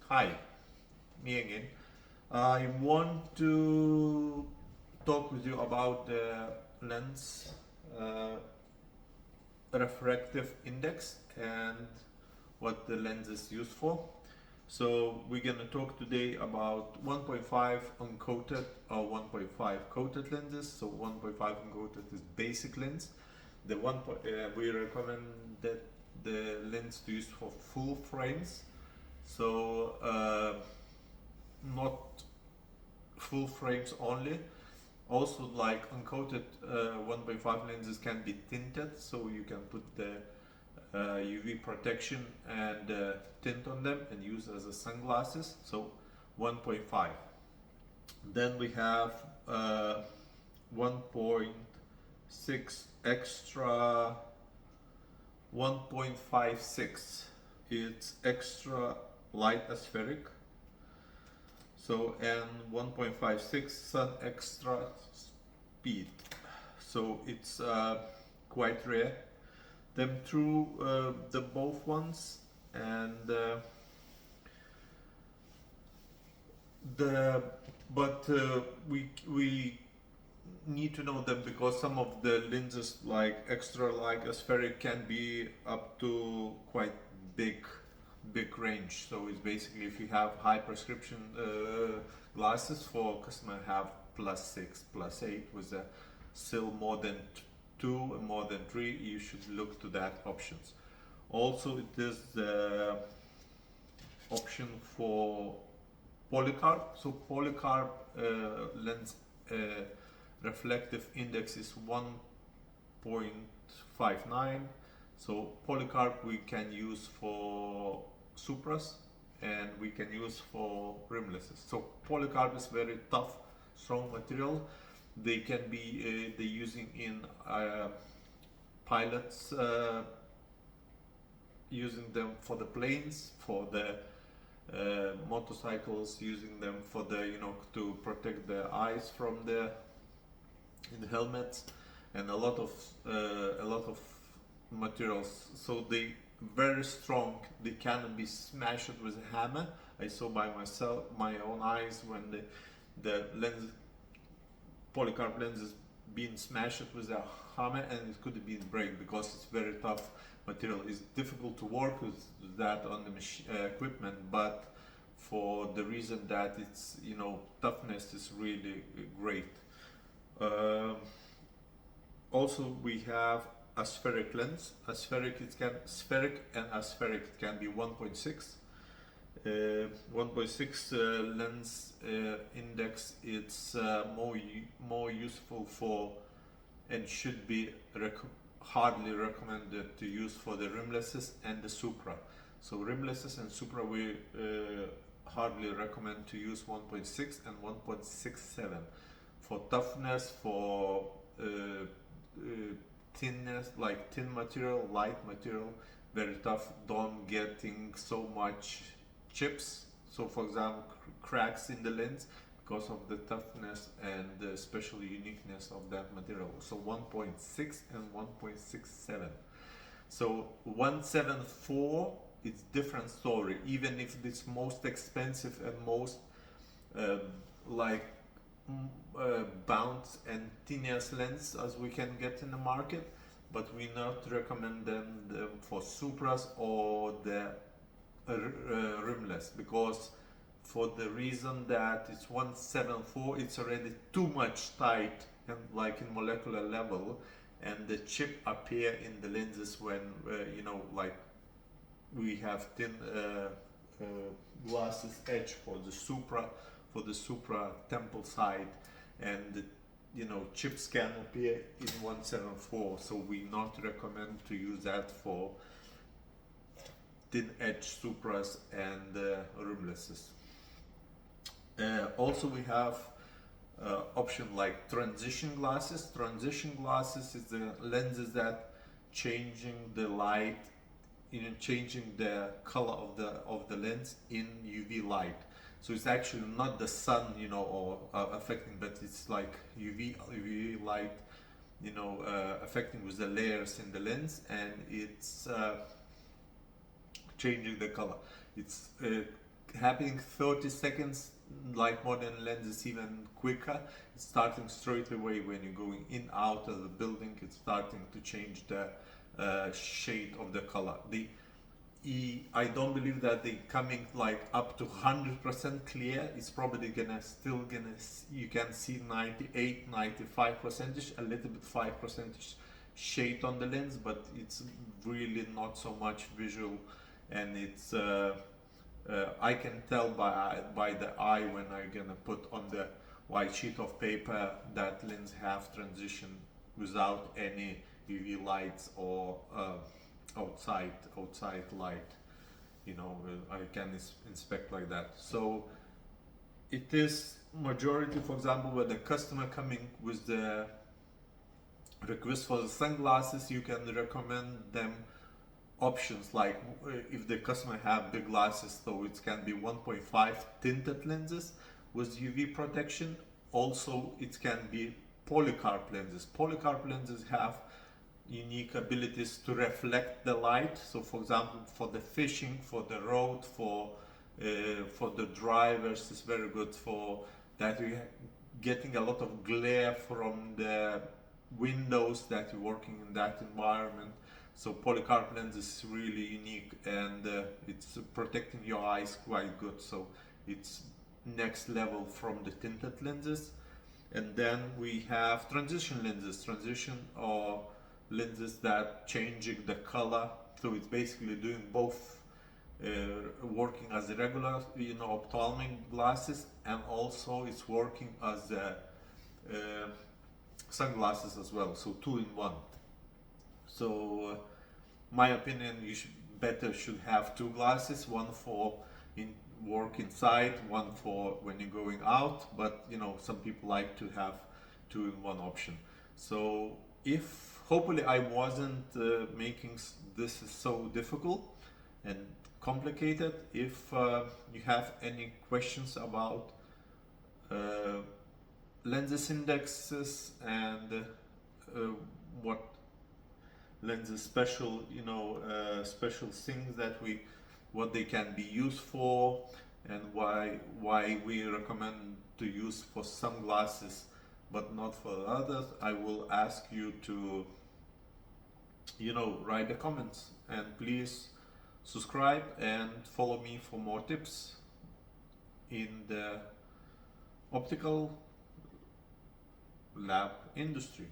Hi, me again. I want to talk with you about the lens uh, refractive index and what the lens is used for. So we're gonna talk today about 1.5 uncoated or 1.5 coated lenses. So 1.5 uncoated is basic lens. We recommend that the lens to use for full frames. So not full frames only. Also, like uncoated 1.5 lenses can be tinted, so you can put the UV protection and tint on them and use as a sunglasses. So 1.5. Then we have 1.6 extra 1.56. It's extra light aspheric. So and 1.56 sun extra speed. So it's quite rare. Them through the both ones and the but we need to know them because some of the lenses like extra light aspheric can be up to quite big range. So it's basically if you have high prescription glasses for customer have +6 +8 with a still more than 2 and more than 3, you should look to that options. Also it is the option for polycarb. So polycarb lens reflective index is 1.59. So polycarb we can use for supras and we can use for rimlesses. So polycarb is very tough, strong material. They can be they using in pilots using them for the planes, for the motorcycles, using them for the to protect the eyes from the in the helmets, and a lot of materials. So they very strong. They cannot be smashed with a hammer. I saw by myself, my own eyes, when the lens, polycarb lens is being smashed with a hammer, and it could have been break because it's very tough material. It's difficult to work with that on the equipment, but for the reason that it's toughness is really great. Um, Also, we have aspheric lens. Spheric and aspheric can be 1.6. 1.6 lens index. It's more useful for and should be hardly recommended to use for the rimlesses and the supra. So rimlesses and supra we hardly recommend to use 1.6 and 1.67 for toughness, for thinness, like thin material, light material, very tough, don't getting so much chips. So for example, cracks in the lens because of the toughness and the special uniqueness of that material. So 1.6 and 1.67. So 174, it's different story. Even if it's most expensive and most uh, like bounce and thinnest lens as we can get in the market, but we not recommend them for supras or the rimless, because for the reason that it's 174, it's already too much tight and like in molecular level, and the chip appear in the lenses when like we have thin glasses edge for the supra temple side, and the chips can appear in 174. So we not recommend to use that for thin edge supras and rimlesses. Also we have option like transition glasses. Transition glasses is the lenses that changing the light, changing the color of the lens in UV light. So it's actually not the sun, or affecting, but it's like UV light, affecting with the layers in the lens, and it's changing the color. It's happening 30 seconds, like modern lenses even quicker. It's starting straight away when you're going in out of the building. It's starting to change the shade of the color. I don't believe that they coming like up to 100% clear. It's probably still gonna you can see 98, 95%, a little bit 5% shade on the lens, but it's really not so much visual, and it's I can tell by the eye when I'm gonna put on the white sheet of paper that lens have transition without any UV lights or outside light. I can inspect like that. So it is majority, for example, when the customer coming with the request for the sunglasses, you can recommend them options like if the customer have big glasses, so it can be 1.5 tinted lenses with UV protection. Also it can be polycarb lenses. Polycarb lenses have unique abilities to reflect the light. So for example, for the fishing, for the road, for the drivers, it's very good for that. You're getting a lot of glare from the windows that you're working in that environment. So polycarb lens is really unique, and it's protecting your eyes quite good. So it's next level from the tinted lenses. And then we have transition lenses. Transition or lenses that changing the color. So it's basically doing both, working as a regular, ophthalmic glasses, and also it's working as sunglasses as well. So two in one. So, my opinion, you should have two glasses, one for work inside, one for when you're going out. But some people like to have two in one option. So, if hopefully I wasn't making this so difficult and complicated. If you have any questions about lenses indexes and what lenses special special things that what they can be used for, and why we recommend to use for some glasses but not for others, I will ask you to write the comments, and please subscribe and follow me for more tips in the optical lab industry.